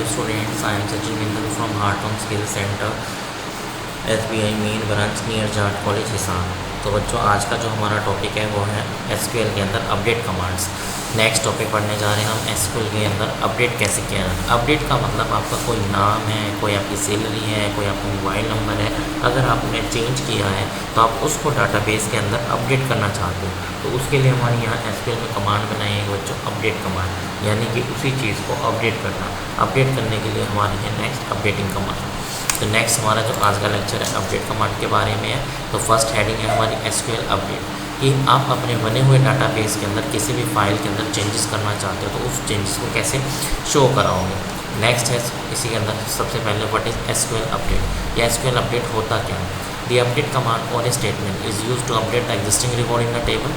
students, I am Sachin Mindal from Heart on Skill Center, SBI main branch near Jat college Hisar. तो बच्चों आज का जो हमारा टॉपिक है वो है SQL के अंदर अपडेट कमांड्स। नेक्स्ट टॉपिक पढ़ने जा रहे हैं हम SQL के अंदर अपडेट कैसे किया जाए। अपडेट का मतलब आपका कोई नाम है, कोई आपकी सैलरी है, कोई आपका मोबाइल नंबर है, अगर आपने चेंज किया है तो आप उसको डाटाबेस के अंदर अपडेट करना चाहते हो तो उसके लिए हमारे यहाँ SQL में कमांड बनाई है बच्चों, अपडेट कमांड, यानी कि उसी चीज़ को अपडेट करना। अपडेट करने के लिए हमारी है नेक्स्ट अपडेटिंग कमांड। तो नेक्स्ट हमारा जो आज का लेक्चर है अपडेट कमांड के बारे में है। तो फर्स्ट हेडिंग है हमारी SQL अपडेट, कि आप अपने बने हुए डाटाबेस के अंदर किसी भी फाइल के अंदर चेंजेस करना चाहते हो तो उस चेंजेस को कैसे शो कराओगे। नेक्स्ट है इसी के अंदर सबसे पहले व्हाट इज SQL अपडेट। या SQL अपडेट होता क्या है। The update command or statement is use to update the existing record in the table.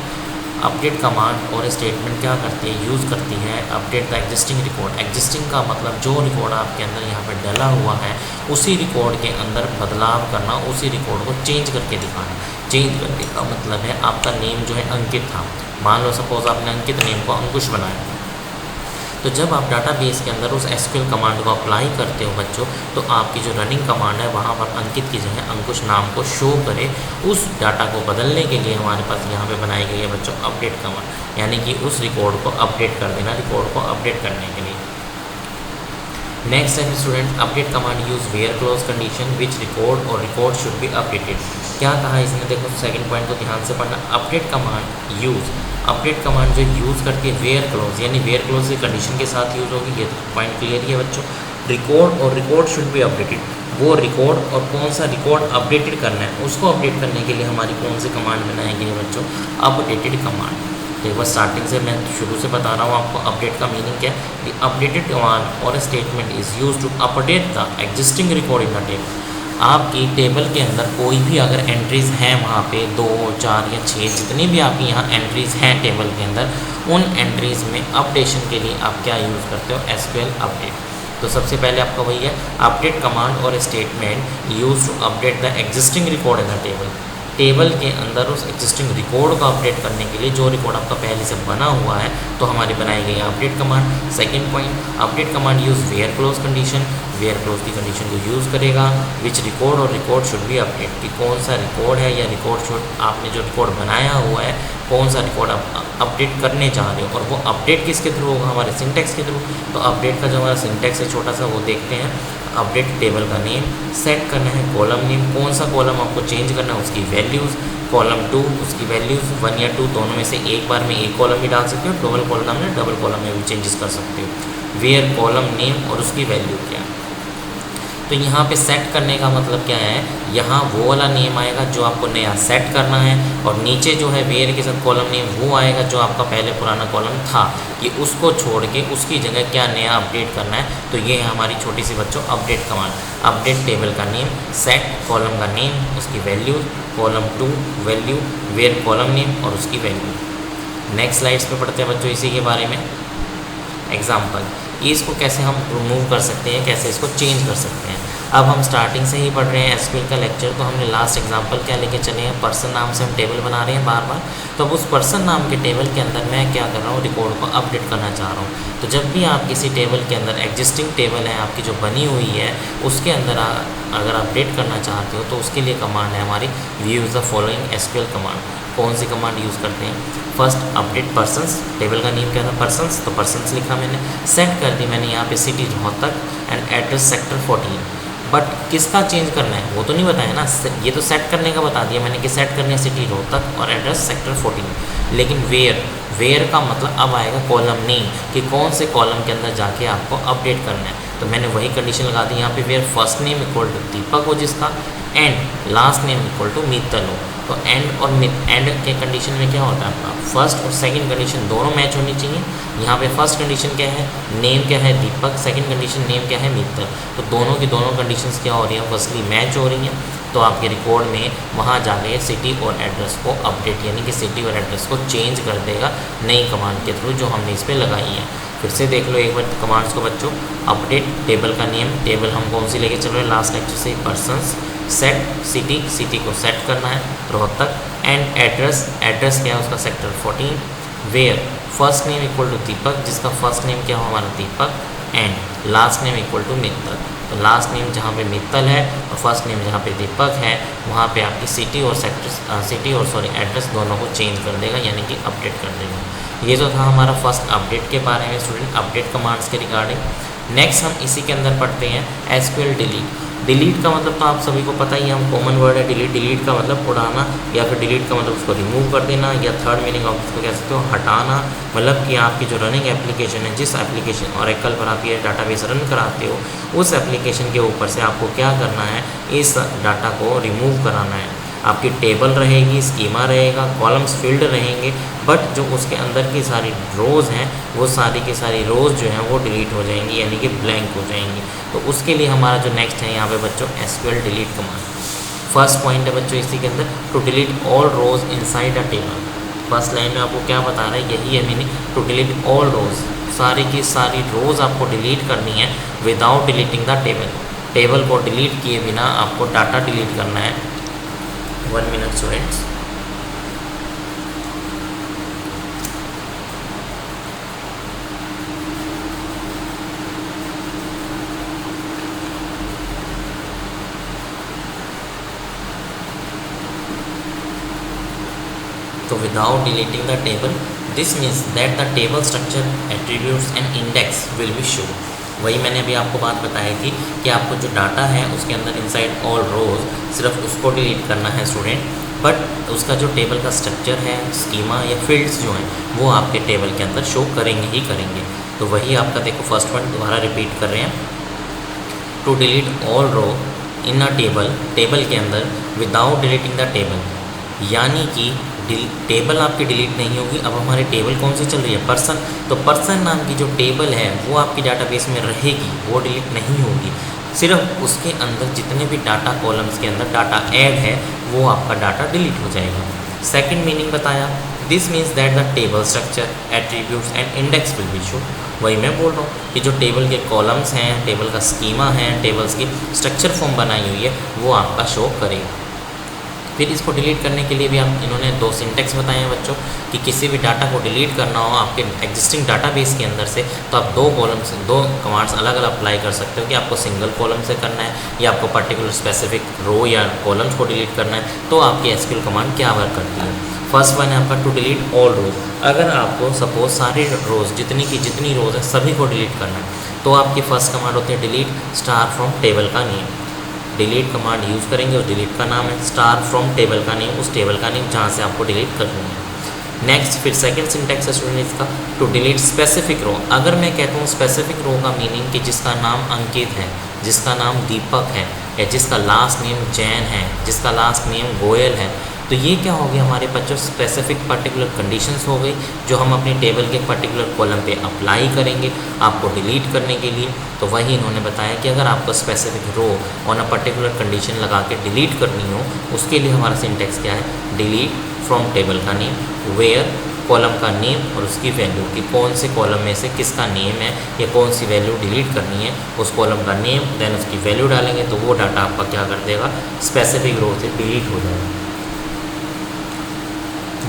Update command or statement क्या करती है, यूज़ करती है update the existing record. Existing का मतलब जो रिकॉर्ड आपके अंदर यहाँ पे डला हुआ है उसी रिकॉर्ड के अंदर बदलाव करना, उसी रिकॉर्ड को चेंज करके दिखाना। चेंज करने का मतलब है आपका नेम जो है अंकित था, मान लो सपोज आपने अंकित नेम को अंकुश बनाया, तो जब आप डाटाबेस के अंदर उस SQL कमांड को अप्लाई करते हो बच्चों तो आपकी जो रनिंग कमांड है वहाँ पर अंकित की जगह अंकुश नाम को शो करे। उस डाटा को बदलने के लिए हमारे पास यहाँ पे बनाई गई है बच्चों अपडेट कमांड, यानी कि उस रिकॉर्ड को अपडेट कर देना, रिकॉर्ड को अपडेट करने के लिए। नेक्स्ट है student update command use where clause condition which record or record should be updated. क्या कहा इसने, देखो सेकंड पॉइंट को ध्यान से पढ़ना। Update command use, update command जो यूज़ करती है वेयर क्लोज, यानी वेयर क्लोज की कंडीशन के साथ यूज होगी। ये पॉइंट क्लियर है बच्चों। Record or record should be updated, वो रिकॉर्ड और कौन सा रिकॉर्ड अपडेटेड करना है उसको अपडेट करने के लिए हमारी कौन सी कमांड बनाई गई है बच्चों, अपडेटेड कमांड। तो एक बार स्टार्टिंग से मैं शुरू से बता रहा हूँ आपको अपडेट का मीनिंग क्या है। The updated command or statement is use to update the existing record in the table. आपकी टेबल के अंदर कोई भी अगर एंट्रीज़ हैं वहाँ पे 2, 4 या 6 जितनी भी आपकी यहाँ एंट्रीज़ हैं टेबल के अंदर, उन एंट्रीज़ में अपडेशन के लिए आप क्या यूज़ करते हो, SQL अपडेट। तो सबसे पहले आपका वही है update command or statement use to update the existing record in the table. Table के अंदर उस एग्जिस्टिंग रिकॉर्ड को अपडेट करने के लिए जो रिकॉर्ड आपका पहले से बना हुआ है तो हमारी बनाई गई है update command. Second point update command use where clause condition, where clause की कंडीशन को यूज़ करेगा। Which record or record should be update, कि कौन सा रिकॉर्ड है या रिकॉर्ड शुड, आपने जो रिकॉर्ड बनाया हुआ है कौन सा रिकॉर्ड आप अपडेट करने चाह रहे हो और वो अपडेट किसके थ्रू होगा, हमारे सिंटेक्स के थ्रू। तो अपडेट का जो हमारा सिंटेक्स है छोटा सा वो देखते हैं। अपडेट टेबल का नेम, सेट करना है कॉलम नेम, कौन सा कॉलम आपको चेंज करना है उसकी वैल्यूज़, कॉलम 2 उसकी वैल्यूज़ 1 या 2 दोनों में से एक बार में एक कॉलम भी डाल सकते हो, डबल कॉलम में डबल कॉलम में भी चेंजेस कर सकते हो। वेयर कॉलम नेम और उसकी वैल्यू क्या है। तो यहाँ पे सेट करने का मतलब क्या है, यहाँ वो वाला नेम आएगा जो आपको नया सेट करना है और नीचे जो है वेयर के साथ कॉलम नेम वो आएगा जो आपका पहले पुराना कॉलम था, कि उसको छोड़ के उसकी जगह क्या नया अपडेट करना है। तो ये है हमारी छोटी सी बच्चों अपडेट कमांड। अपडेट टेबल का नेम, सेट कॉलम का नेम उसकी value, column 2 value, where column name और उसकी वैल्यू। नेक्स्ट स्लाइड्स पे पढ़ते हैं बच्चों इसी के बारे में। एग्जाम्पल, इसको कैसे हम रिमूव कर सकते हैं, कैसे इसको चेंज कर सकते हैं। अब हम स्टार्टिंग से ही पढ़ रहे हैं SQL का लेक्चर, तो हमने लास्ट एग्जांपल क्या लेके चले हैं, पर्सन नाम से हम टेबल बना रहे हैं बार बार। तो अब उस पर्सन नाम के टेबल के अंदर मैं क्या कर रहा हूँ, रिकॉर्ड को अपडेट करना चाह रहा हूँ। तो जब भी आप किसी टेबल के अंदर एग्जिस्टिंग टेबल है आपकी जो बनी हुई है उसके अंदर अगर अपडेट करना चाहते हो तो उसके लिए कमांड है हमारी use the following SQL command. कौन सी कमांड यूज़ करते हैं, फर्स्ट अपडेट पर्सन्स, टेबल का नेम क्या था पर्सन्स, तो पर्सन्स लिखा मैंने, सेट कर दी मैंने यहाँ पे city Rohtak and address sector 14। But किसका चेंज करना है वो तो नहीं बताया ना, ये तो सेट करने का बता दिया मैंने कि सेट करनी है सिटी रोहतक और एड्रेस सेक्टर 14। लेकिन वेयर का मतलब अब आएगा कॉलम नेम, कि कौन से कॉलम के अंदर जाके आपको अपडेट करना है। तो मैंने वही कंडीशन लगा दी यहाँ पे, where first name equal to Deepak हो जिसका, and last name equal to Mittal हो। तो एंड और एंड के कंडीशन में क्या होता है आपका, फर्स्ट और सेकंड कंडीशन दोनों मैच होनी चाहिए। यहाँ पे फर्स्ट कंडीशन क्या है, नेम क्या है दीपक, सेकंड कंडीशन नेम क्या है मित्तल। तो दोनों की दोनों कंडीशंस क्या हो रही हैं, फर्स्टली मैच हो रही हैं। तो आपके रिकॉर्ड में वहाँ जाके सिटी और एड्रेस को अपडेट, यानी कि सिटी और एड्रेस को चेंज कर देगा नई कमांड के थ्रू जो हमने इस पर लगाई है। फिर से देख लो एक बार कमांड्स को बच्चों। अपडेट टेबल का नेम, टेबल हम कौन सी लेके चल रहे हैं लास्ट लेक्चर से, पर्सन्स। सेट सिटी को सेट करना है रोहतक, एंड एड्रेस क्या है उसका sector 14। Where first name equal to Deepak जिसका फर्स्ट नेम क्या हो हमारा Deepak, and last name equal to Mittal. तो लास्ट नेम जहाँ पे मित्तल है और फर्स्ट नेम जहाँ पे दीपक है, वहाँ पे आपकी सिटी और एड्रेस दोनों को चेंज कर देगा, यानी कि अपडेट कर देगा। ये जो था हमारा फर्स्ट अपडेट के बारे में स्टूडेंट, अपडेट कमांड्स के रिगार्डिंग। नेक्स्ट हम इसी के अंदर पढ़ते हैं एसक्यूएल डिलीट। डिलीट का मतलब तो आप सभी को पता ही है, हम कॉमन वर्ड है डिलीट। डिलीट का मतलब उड़ाना, या फिर डिलीट का मतलब उसको रिमूव कर देना, या थर्ड मीनिंग आप उसको कह सकते हो हटाना। मतलब कि आपकी जो रनिंग एप्लीकेशन है, जिस एप्लीकेशन ऑरेकल पर आप ये डाटाबेस रन कराते हो, उस एप्लीकेशन के ऊपर से आपको क्या करना है, इस डाटा को रिमूव कराना है। आपकी टेबल रहेगी, स्कीमा रहेगा, कॉलम्स फील्ड रहेंगे, बट जो उसके अंदर की सारी रोज़ हैं वो सारी की सारी रोज़ जो हैं वो डिलीट हो जाएंगी, यानी कि ब्लैंक हो जाएंगी। तो उसके लिए हमारा जो नेक्स्ट है यहाँ पे बच्चों SQL delete command. First point है बच्चों इसी के अंदर, to delete all rows inside a table. First line में आपको क्या बता रहा है, यही है meaning, to delete all rows, सारी की सारी रोज़ आपको डिलीट करनी है without deleting the table. Table को डिलीट किए बिना आपको डाटा डिलीट करना है। 1 मिनट स्टूडेंट्स। तो without deleting the table, this means that the table structure attributes and index will be show. वही मैंने अभी आपको बात बताई थी कि आपको जो डाटा है उसके अंदर इनसाइड ऑल रोज सिर्फ उसको डिलीट करना है स्टूडेंट, बट उसका जो टेबल का स्ट्रक्चर है, स्कीमा या फील्ड्स जो हैं वो आपके टेबल के अंदर शो करेंगे ही करेंगे। तो वही आपका देखो फर्स्ट पॉइंट दोबारा रिपीट कर रहे हैं, to delete all row in a table, table के अंदर विदाउट डिलीटिंग द टेबल, यानी कि टेबल आपकी डिलीट नहीं होगी। अब हमारे टेबल कौन सी चल रही है, पर्सन। तो पर्सन नाम की जो टेबल है वो आपकी डाटाबेस में रहेगी, वो डिलीट नहीं होगी। सिर्फ उसके अंदर जितने भी डाटा कॉलम्स के अंदर डाटा ऐड है वो आपका डाटा डिलीट हो जाएगा। सेकंड मीनिंग बताया, this means that the table structure attributes and index will be show. वही मैं बोल रहा हूँ कि जो टेबल के कॉलम्स हैं, टेबल का स्कीमा है, टेबल्स की स्ट्रक्चर फॉर्म बनाई हुई है वो आपका शो करेगा। फिर इसको डिलीट करने के लिए भी आप इन्होंने 2 सिंटेक्स बताए हैं बच्चों कि किसी भी डाटा को डिलीट करना हो आपके एग्जिस्टिंग डाटाबेस के अंदर से, तो आप 2 कमांड्स अलग अलग अप्लाई कर सकते हो कि आपको सिंगल कॉलम से करना है या आपको पर्टिकुलर स्पेसिफिक रो या कॉलम्स को डिलीट करना है। तो आपकी एसक्यूएल कमांड क्या वर्क करती है। फर्स्ट वन है आपका टू डिलीट ऑल रोज। अगर आपको सपोज सारी रोज जितनी रोज है सभी को डिलीट करना है तो आपकी फर्स्ट कमांड होती है डिलीट स्टार फ्रॉम टेबल का नेम। डिलीट कमांड यूज़ करेंगे, उस डिलीट का नाम है स्टार फ्रॉम टेबल का नेम, उस टेबल का नेम जहाँ से आपको डिलीट करनी है। नेक्स्ट फिर सेकंड सिंटेक्स है स्टूडेंट इसका, टू डिलीट स्पेसिफिक रो। अगर मैं कहता हूँ स्पेसिफिक रो का मीनिंग कि जिसका नाम अंकित है, जिसका नाम दीपक है, या जिसका लास्ट नेम जैन है, जिसका लास्ट नेम गोयल है, तो ये क्या हो गया हमारे बच्चों, स्पेसिफिक पर्टिकुलर कंडीशंस हो गई जो हम अपनी टेबल के पर्टिकुलर कॉलम पे अप्लाई करेंगे आपको डिलीट करने के लिए। तो वही इन्होंने बताया कि अगर आपको specific row on a particular condition लगा के डिलीट करनी हो, उसके लिए हमारा सिंटेक्स क्या है, डिलीट फ्रॉम टेबल का नेम, वेयर कॉलम का नेम और उसकी वैल्यू कि कौन से कॉलम में से किसका नेम है या कौन सी वैल्यू डिलीट करनी है, उस कॉलम का नेम देन उसकी वैल्यू डालेंगे तो वो डाटा आपका क्या कर देगा, स्पेसिफिक रो से डिलीट हो जाएगा।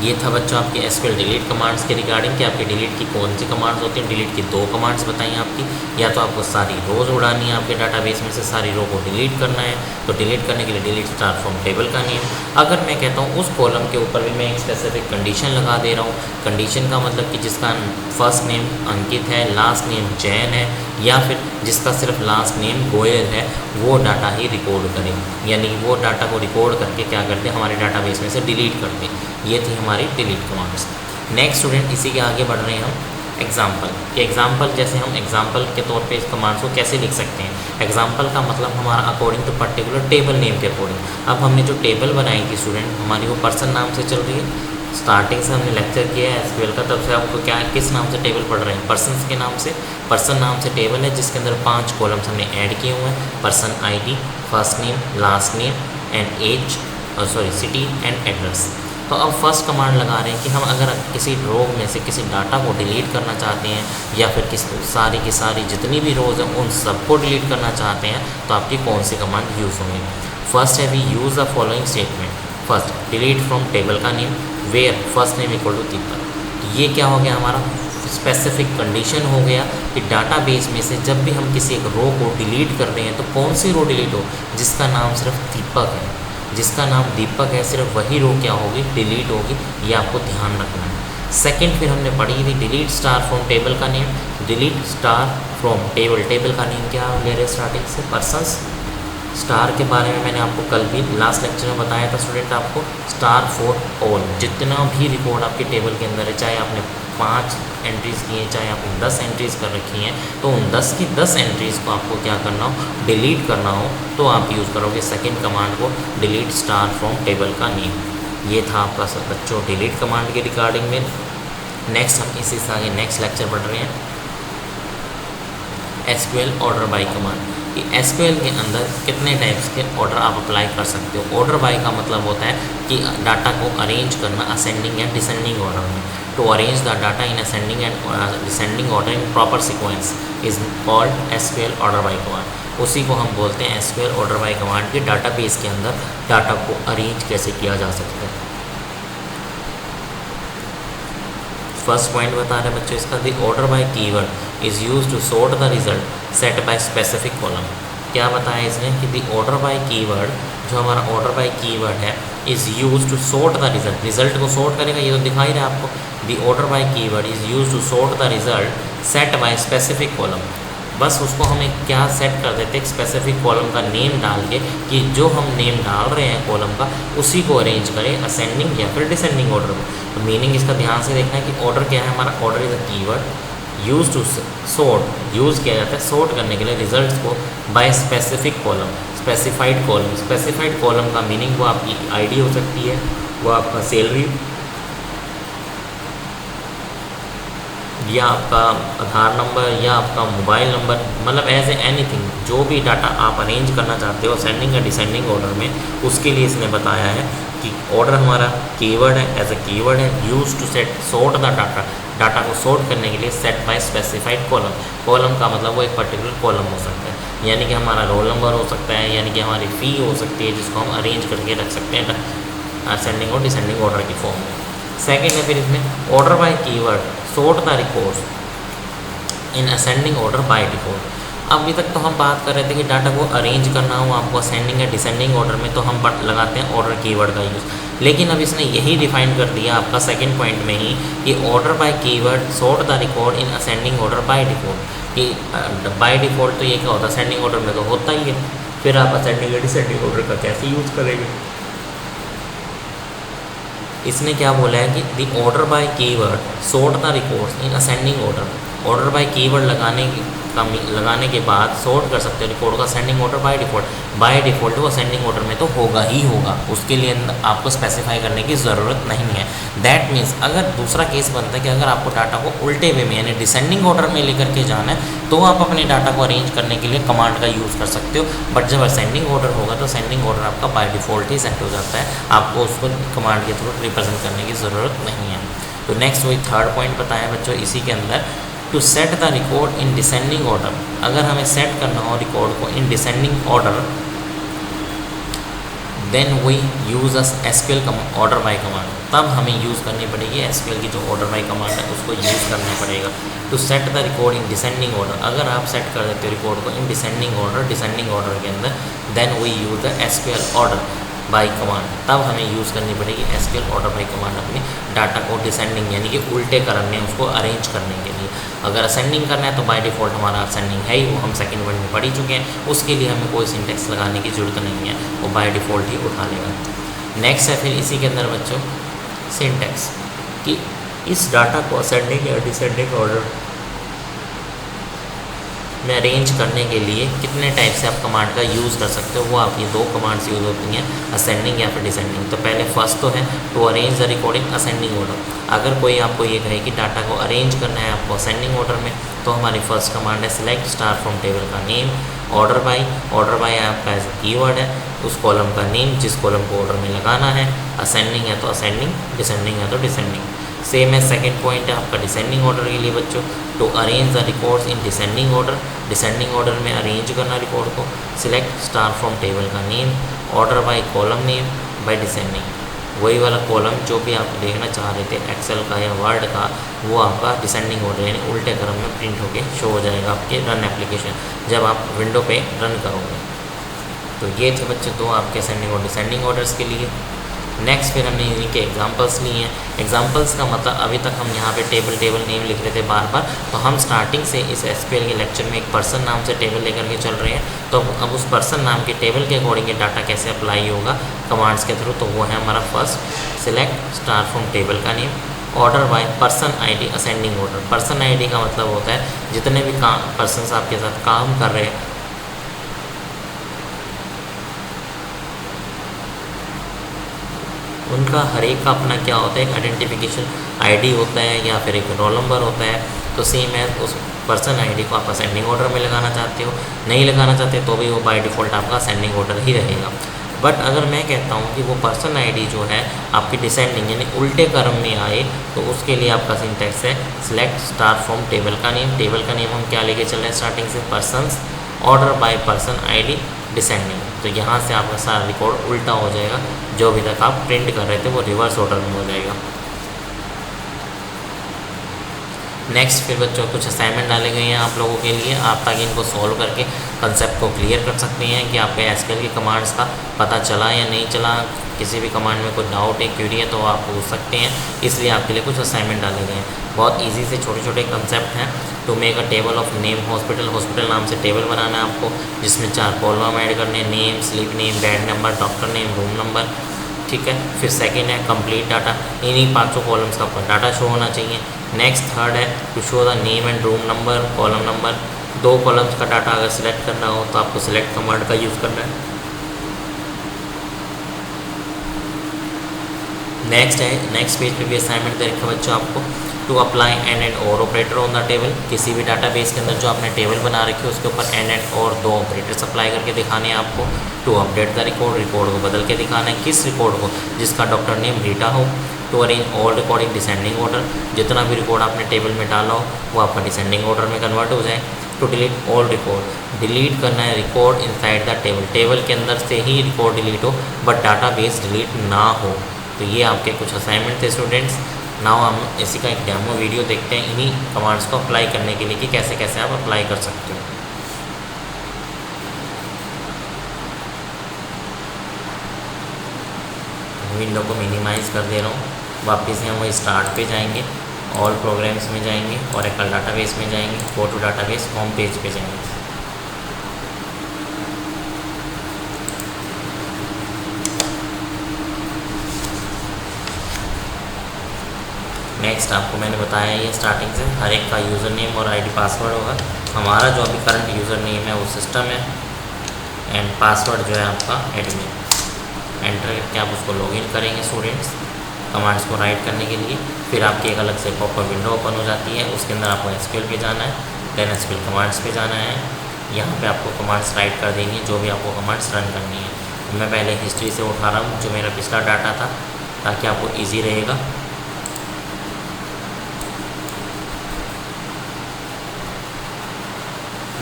ये था बच्चों आपके एसक्यूएल डिलीट कमांड्स के रिगार्डिंग कि आपके डिलीट की कौन सी कमांड्स होती हैं। डिलीट की 2 कमांड्स बताई आपकी, या तो आपको सारी रोज़ उड़ानी है, आपके डाटाबेस में से सारी रो को डिलीट करना है, तो डिलीट करने के लिए डिलीट स्टार फ्रॉम टेबल का नेम। अगर मैं कहता हूँ उस कॉलम के ऊपर भी मैं एक स्पेसिफिक कंडीशन लगा दे रहा हूँ, कंडीशन का मतलब कि जिसका फर्स्ट नेम अंकित है, लास्ट नेम जैन है, या फिर जिसका सिर्फ लास्ट नेम गोयल है, वो डाटा ही रिकॉर्ड करें, यानी वो डाटा को रिकॉर्ड करके क्या करते हैं हमारे डाटाबेस में से डिलीट करते हैं। ये थी हमारी डिलीट कमांड्स। नेक्स्ट स्टूडेंट इसी के आगे बढ़ रहे हैं हम एग्जाम्पल कि एग्जाम्पल जैसे हम एग्जाम्पल के तौर पे इस कमांड्स को कैसे लिख सकते हैं। एग्जाम्पल का मतलब हमारा according to particular table name के अकॉर्डिंग। अब हमने जो टेबल बनाई थी स्टूडेंट हमारी वो पर्सन नाम से चल रही है, स्टार्टिंग से हमने लेक्चर किया है एसक्यूएल का, तब से आपको क्या किस नाम से टेबल पढ़ रहे हैं, पर्सन के नाम से। पर्सन नाम से टेबल है जिसके अंदर 5 कॉलम्स हमने ऐड किए हुए हैं, person ID, first name, last name and age, city and address. तो अब फर्स्ट कमांड लगा रहे हैं कि हम अगर किसी रो में से किसी डाटा को डिलीट करना चाहते हैं या फिर सारी की सारी जितनी भी रोज़ हैं उन सबको डिलीट करना चाहते हैं तो आपकी कौन सी कमांड यूज़ होंगी। फर्स्ट है we use the following statement. First delete from table का name where first name equal to Deepak. ये क्या हो गया हमारा स्पेसिफिक कंडीशन हो गया कि डाटाबेस में से जब भी हम किसी एक रो को डिलीट कर रहे हैं तो कौन सी रो डिलीट हो, जिसका नाम सिर्फ दीपक है, जिसका नाम दीपक है, सिर्फ वही रो क्या होगी, डिलीट होगी। ये आपको ध्यान रखना है। सेकंड फिर हमने पढ़ी थी डिलीट स्टार फ्रॉम टेबल का name. Delete star from table, table का नेम क्या ले रहे स्टार्टिंग से, पर्सन्स। स्टार के बारे में मैंने आपको कल भी लास्ट लेक्चर में बताया था स्टूडेंट आपको, स्टार फॉर ऑल, जितना भी रिकॉर्ड आपके टेबल के अंदर है, चाहे आपने 5 एंट्रीज़ की हैं, चाहे आपने 10 एंट्रीज़ कर रखी हैं, तो उन 10 की 10 एंट्रीज़ को आपको क्या करना हो, डिलीट करना हो, तो आप यूज़ करोगे सेकेंड कमांड को, डिलीट स्टार फ्रॉम टेबल का नेम। ये था आपका सब बच्चों डिलीट कमांड के रिगार्डिंग में। नेक्स्ट हम इसी से आगे नेक्स्ट लेक्चर पढ़ रहे हैं एसक्यूएल ऑर्डर बाय कमांड, कि एसक्यूएल के अंदर कितने टाइप्स के ऑर्डर आप अप्लाई कर सकते हो। ऑर्डर बाय का मतलब होता है कि डाटा को अरेंज करना असेंडिंग एंड डिसेंडिंग ऑर्डर में। To arrange the data in ascending and descending order in proper sequence is called SQL order by command. उसी को हम बोलते हैं एसक्यूएल ऑर्डर बाय कमांड के डाटाबेस के अंदर डाटा को अरेंज कैसे किया जा सकता है। फर्स्ट पॉइंट बता रहे हैं बच्चों इसका, the order by keyword is use to sort the result set by specific column. क्या बताया इसने कि द ऑर्डर बाय कीवर्ड, जो हमारा ऑर्डर बाय कीवर्ड है, is use to sort the result, result को सॉर्ट करेगा, ये तो दिखा ही रहा है आपको। The order by keyword is use to sort the result set by specific column. बस उसको हमें क्या सेट कर देते हैं, स्पेसिफिक कॉलम का नेम डाल के, कि जो हम नेम डाल रहे हैं कॉलम का उसी को अरेंज करें असेंडिंग या फिर डिसेंडिंग ऑर्डर में। तो मीनिंग इसका ध्यान से देखना है कि ऑर्डर क्या है हमारा, order is a keyword use to sort, use किया जाता है सॉर्ट करने के लिए रिजल्ट्स को by specific column, specified column. Specified column का मीनिंग वो आपकी आईडी हो सकती है, वो आपका सैलरी या आपका आधार नंबर या आपका मोबाइल नंबर, मतलब एज ए एनीथिंग, जो भी डाटा आप अरेंज करना चाहते हो असेंडिंग या डिसेंडिंग ऑर्डर में, उसके लिए इसने बताया है कि ऑर्डर हमारा कीवर्ड है, एज ए कीवर्ड है, use to set sort the data, data को सॉर्ट करने के लिए set by specified column. Column का मतलब वो एक पर्टिकुलर कॉलम हो सकता है, यानी कि हमारा रोल नंबर हो सकता है, यानी कि हमारी फ़ी हो सकती है, जिसको हम अरेंज करके रख सकते हैं असेंडिंग और डिसेंडिंग ऑर्डर की फॉर्म में। सेकेंड है फिर इसमें order by keyword sort the records in ascending order by default. अभी तक तो हम बात कर रहे थे कि डाटा को अरेंज करना हो आपको असेंडिंग या डिसेंडिंग ऑर्डर में, तो हम लगाते हैं ऑर्डर कीवर्ड का यूज़। लेकिन अब इसने यही डिफाइन कर दिया आपका सेकंड पॉइंट में ही कि order by keyword sort the record in ascending order by default, कि बाय डिफॉल्ट तो ये क्या होता है, असेंडिंग ऑर्डर में तो होता ही है, फिर आप असेंडिंग या डिसेंडिंग ऑर्डर का कैसे यूज़ करेंगे। इसने क्या बोला है कि the order by keyword sort the records in ascending order. Order by keyword लगाने के बाद सॉर्ट कर सकते हो रिकॉर्ड का असेंडिंग ऑर्डर बाय डिफॉल्ट वो असेंडिंग ऑर्डर में तो होगा ही होगा, उसके लिए आपको स्पेसिफाई करने की ज़रूरत नहीं है। दैट मीन्स अगर दूसरा केस बनता है कि अगर आपको डाटा को उल्टे वे में यानी डिसेंडिंग ऑर्डर में लेकर के जाना है, तो आप अपने डाटा को अरेंज करने के लिए कमांड का यूज़ कर सकते हो। बट जब असेंडिंग ऑर्डर होगा तो असेंडिंग ऑर्डर आपका बाय डिफ़ॉल्ट ही सेट हो जाता है, आपको उसको कमांड के थ्रू रिप्रेजेंट करने की ज़रूरत नहीं है। तो नेक्स्ट वही थर्ड पॉइंट बताया बच्चों इसी के अंदर, to set the record in descending order. अगर हमें सेट करना हो रिकॉर्ड को in descending order, then we use SQL order by command, तब हमें यूज़ करनी पड़ेगी एसक्यूएल की जो ऑर्डर बाय कमांड है उसको यूज़ करना पड़ेगा। To set the record in descending order, अगर आप सेट कर देते हो रिकॉर्ड को इन डिसेंडिंग ऑर्डर के अंदर, then we use the SQL order by command, तब हमें यूज़ करनी पड़ेगी एसक्यूएल ऑर्डर बाय कमांड अपने डाटा को डिसेंडिंग यानी कि उल्टे करने, उसको अरेंज करने के लिए। अगर असेंडिंग करना है तो बाय डिफ़ॉल्ट हमारा असेंडिंग है ही, वो हम सेकंड पॉइंट में पढ़ ही चुके हैं, उसके लिए हमें कोई सिंटेक्स लगाने की ज़रूरत नहीं है, वो बाय डिफ़ॉल्ट ही उठा लेगा। नेक्स्ट है फिर इसी के अंदर बच्चों सिंटेक्स, कि इस डाटा को असेंडिंग या डिसेंडिंग ऑर्डर में अरेंज करने के लिए कितने टाइप से आप कमांड का यूज़ कर सकते हो। वो आपकी दो कमांड्स यूज़ होती हैं, असेंडिंग या फिर डिसेंडिंग। तो पहले फर्स्ट तो है to arrange the recording ascending order. अगर कोई आपको ये कहे कि डाटा को अरेंज करना है आपको असेंडिंग ऑर्डर में, तो हमारी फर्स्ट कमांड है सिलेक्ट स्टार फ्रॉम टेबल का नेम ऑर्डर बाय आपका एज कीवर्ड है, उस कॉलम का नेम जिस कॉलम को ऑर्डर में लगाना है, असेंडिंग है तो असेंडिंग, डिसेंडिंग है तो डिसेंडिंग। सेम है सेकंड पॉइंट है आपका डिसेंडिंग ऑर्डर के लिए बच्चों, to arrange the records in descending order. Descending order में अरेंज करना रिकॉर्ड को, सिलेक्ट स्टार फ्रॉम टेबल का name order by column name by descending. वही वाला कॉलम जो भी आप देखना चाह रहे थे एक्सेल का या वर्ड का, वो आपका डिसेंडिंग ऑर्डर यानी उल्टे क्रम में प्रिंट होके शो हो जाएगा आपके रन एप्लीकेशन जब आप विंडो पे रन करोगे। तो ये थे बच्चे दो आपके असेंडिंग और डिसेंडिंग ऑर्डर्स के लिए। नेक्स्ट फिर हमने इन्हीं के एग्जांपल्स लिए हैं। एग्जांपल्स का मतलब अभी तक हम यहाँ पे टेबल नेम लिख रहे थे बार बार, तो हम स्टार्टिंग से इस एसक्यूएल के लेक्चर में एक पर्सन नाम से टेबल लेकर के चल रहे हैं। तो अब उस पर्सन नाम के टेबल के अकॉर्डिंग ये डाटा कैसे अप्लाई होगा कमांड्स के थ्रू, तो वो है हमारा first select star from table का name, order by person ID ascending order. Person ID का मतलब होता है जितने भी पर्सन्स आपके साथ काम कर रहे हैं उनका हर एक का अपना क्या होता है, एक आइडेंटिफिकेशन आईडी होता है या फिर एक रोल नंबर होता है। तो सेम है, उस पर्सन आईडी को आप असेंडिंग ऑर्डर में लगाना चाहते हो, नहीं लगाना चाहते तो भी वो बाय डिफ़ॉल्ट आपका असेंडिंग ऑर्डर ही रहेगा। बट अगर मैं कहता हूँ कि वो पर्सन आईडी जो है आपकी डिसेंडिंग यानी उल्टे क्रम में आए, तो उसके लिए आपका सिंटैक्स है सिलेक्ट स्टार फ्रॉम टेबल का नेम। टेबल का नेम हम क्या लेके चल रहे हैं स्टार्टिंग से, persons, order by person ID descending. तो यहाँ से आपका सारा रिकॉर्ड उल्टा हो जाएगा, जो अभी तक आप प्रिंट कर रहे थे वो रिवर्स ऑर्डर में हो जाएगा। नेक्स्ट फिर बच्चों कुछ असाइनमेंट डाले गए हैं आप लोगों के लिए, आप ताकि इनको सॉल्व करके कंसेप्ट को क्लियर कर सकते हैं कि आपके एसक्यूएल की कमांड्स का पता चला या नहीं चला। किसी भी कमांड में कोई डाउट है, क्वेरी है तो आप पूछ सकते हैं, इसलिए आपके लिए कुछ असाइनमेंट डाले गए हैं। बहुत इजी से छोटे छोटे कंसेप्ट हैं। To make a table of name hospital, hospital नाम से टेबल बनाना है आपको, जिसमें 4 कॉलम ऐड करने, name, sleep name, bed number, doctor name, room number, ठीक है। फिर सेकंड है कंप्लीट डाटा, इन्हीं 5 कॉलम्स का आपका डाटा शो होना चाहिए। नेक्स्ट थर्ड है to show the name and room number, column number. 2 columns का डाटा अगर सिलेक्ट करना हो तो आपको सिलेक्ट कमांड का यूज़ करना है। नेक्स्ट पेज पे भी असाइनमेंट दे रखा है बच्चों आपको, टू अप्लाई एंड और ऑपरेटर ऑन द टेबल। किसी भी डाटाबेस के अंदर जो आपने टेबल बना रखी है उसके ऊपर एंड और 2 ऑपरेटर्स अप्लाई करके दिखाने हैं आपको। To update the record, record को बदल के दिखाना है। किस रिकॉर्ड को? जिसका डॉक्टर नेम रीटा हो। To arrange all record in descending order, जितना भी रिकॉर्ड आपने टेबल में डाला हो वो आपका डिसेंडिंग ऑर्डर में कन्वर्ट हो जाए। To delete all record, delete करना है record inside the table, table के अंदर से ही रिकॉर्ड डिलीट हो बट डाटाबेस डिलीट ना हो। तो ये आपके कुछ असाइनमेंट थे स्टूडेंट्स। नाउ हम इसी का एक डेमो वीडियो देखते हैं इन्हीं कमांड्स को अप्लाई करने के लिए कि कैसे कैसे आप अप्लाई कर सकते हो। विंडो को मिनिमाइज कर दे रहा हूँ, वापस से हम वो स्टार्ट पे जाएंगे, ऑल प्रोग्राम्स में जाएंगे, ओरेकल डाटाबेस में जाएंगे, go to database, home page पे जाएंगे। नेक्स्ट आपको मैंने बताया ये स्टार्टिंग से हर एक का यूज़र नेम और आईडी पासवर्ड होगा। हमारा जो अभी करंट यूज़र नेम है वो सिस्टम है एंड पासवर्ड जो है आपका एडमिन। एंटर करके आप उसको लॉगिन करेंगे स्टूडेंट्स कमांड्स को राइट करने के लिए। फिर आपकी एक अलग से पॉपअप विंडो ओपन हो जाती है, उसके अंदर आपको एसक्यूएल पे जाना है, देन एसक्यूएल कमांड्स पे जाना है। यहाँ पे आपको कमांड्स राइट कर देंगे जो भी आपको कमांड्स रन करनी है। तो मैं पहले हिस्ट्री से उठा रहा हूँ जो मेरा पिछला डाटा था ताकि आपको ईजी रहेगा।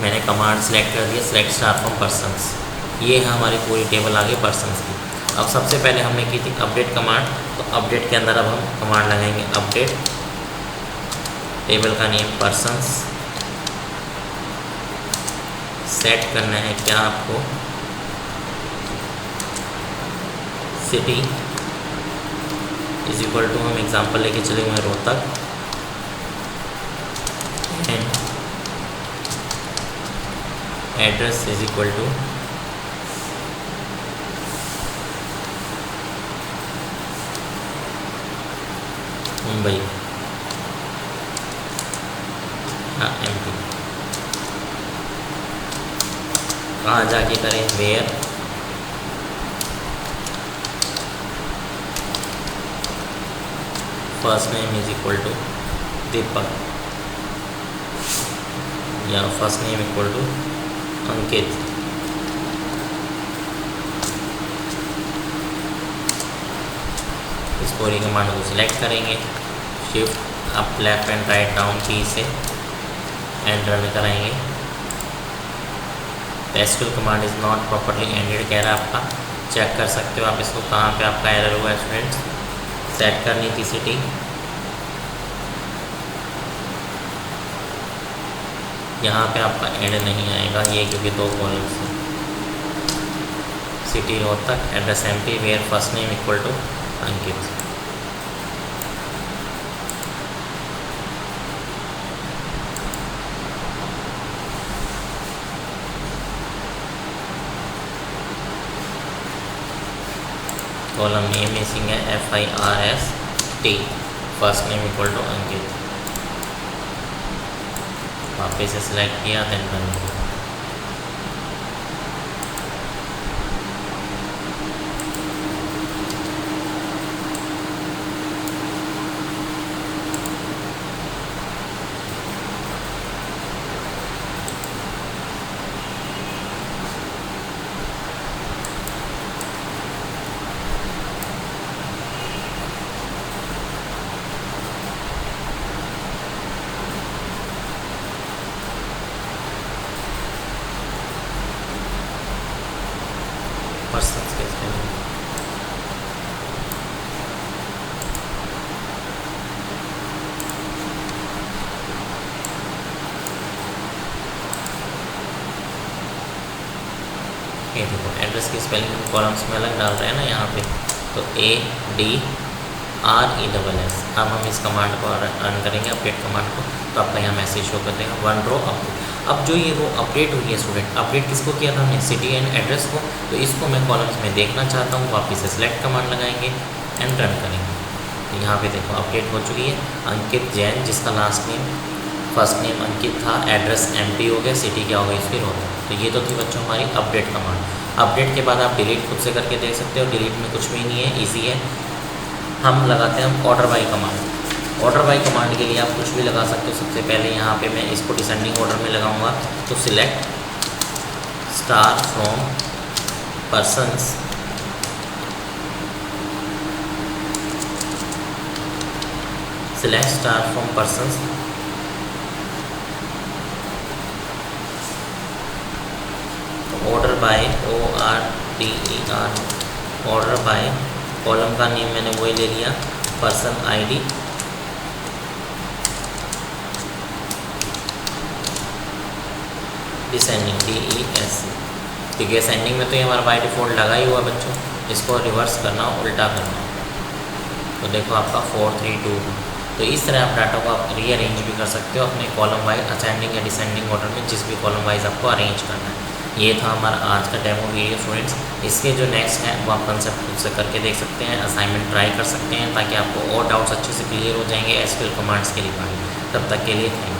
मैंने कमांड सेलेक्ट कर दिया, सेलेक्ट स्टार फ्रॉम पर्सन्स। ये है हमारी पूरी टेबल आ गई पर्सन्स की। अब सबसे पहले हमने की थी अपडेट कमांड, तो अपडेट के अंदर अब हम कमांड लगाएंगे अपडेट, टेबल का नेम पर्सन्स, सेट करना है क्या आपको सिटी इज इक्वल टू, हम एग्जांपल लेके चले हुए Rohtak, and address is equal to Mumbai, हाँ MP। कहाँ जाके करें, where, first name is equal to Deepak या first name equal to Ankit. इस पूरी कमांड को सिलेक्ट करेंगे, shift up left and right down की से एंड रन कराएंगे। SQL command is not properly ended कह रहा है आपका, चेक कर सकते हो आप इसको कहाँ पे आपका एरर हुआ है स्टूडेंट्स। सेट करनी थी सिटी, यहाँ पे आपका एंड नहीं आएगा ये क्योंकि 2 कॉलम्स हैं। City Rohtak, address MP, where first name equal to Ankit. Column A missing है, FIRST, first name equal to Ankit. वापस से सिलेक्ट किया, देन रन किया। पर्सन के स्पेलिंग, ये देखो एड्रेस की स्पेलिंग कॉलम्स में अलग डाल रहे हैं ना यहाँ पे, तो ADRESS। अब हम इस कमांड को रन करेंगे, अपडेट कमांड को, तो आपका यहाँ मैसेज शो कर देगा 1 रो अपडेट। अब जो ये रो अपडेट हुई है स्टूडेंट, अपडेट किसको किया था हमने, सिटी एंड एड्रेस को, तो इसको मैं कॉलम्स में देखना चाहता हूँ। वापस से सिलेक्ट कमांड लगाएंगे एंड रन करेंगे। तो यहाँ पे देखो अपडेट हो चुकी है, अंकित जैन, जिसका लास्ट नेम फर्स्ट नेम अंकित था, एड्रेस MP हो गया, सिटी क्या हो गई इसकी रोहतक। तो ये तो थी बच्चों हमारी अपडेट कमांड। अपडेट के बाद आप डिलीट खुद से करके देख सकते हो, डिलीट में कुछ भी नहीं है, ईजी है। हम लगाते हैं order by command. Order by command के लिए आप कुछ भी लगा सकते हो। सबसे पहले यहाँ पे मैं इसको डिसेंडिंग ऑर्डर में लगाऊंगा, तो select star from persons, select star from persons, order by ORDER, order by, column का नेम मैंने वही ले लिया, पर्सन ID, डिसेंडिंग DES, ठीक है। असेंडिंग में तो ये हमारा बाय डिफ़ॉल्ट लगा ही हुआ बच्चों, इसको रिवर्स करना, उल्टा करना, तो देखो आपका 4 3 2। तो इस तरह आप डाटा को आप रीअरेंज भी कर सकते हो अपने कॉलम वाइज, असेंडिंग या डिसेंडिंग ऑर्डर में, जिस भी कॉलम वाइज आपको अरेंज करना है। ये था हमारा आज का डेमो वीडियो स्टूडेंट्स। इसके जो नेक्स्ट है वो आप कंसेप्ट खुद से करके देख सकते हैं, असाइनमेंट ट्राई कर सकते हैं, ताकि आपको और डाउट्स अच्छे से क्लियर हो जाएंगे SQL कमांड्स के रिगार्डिंग। तब तक के लिए थैंक यू।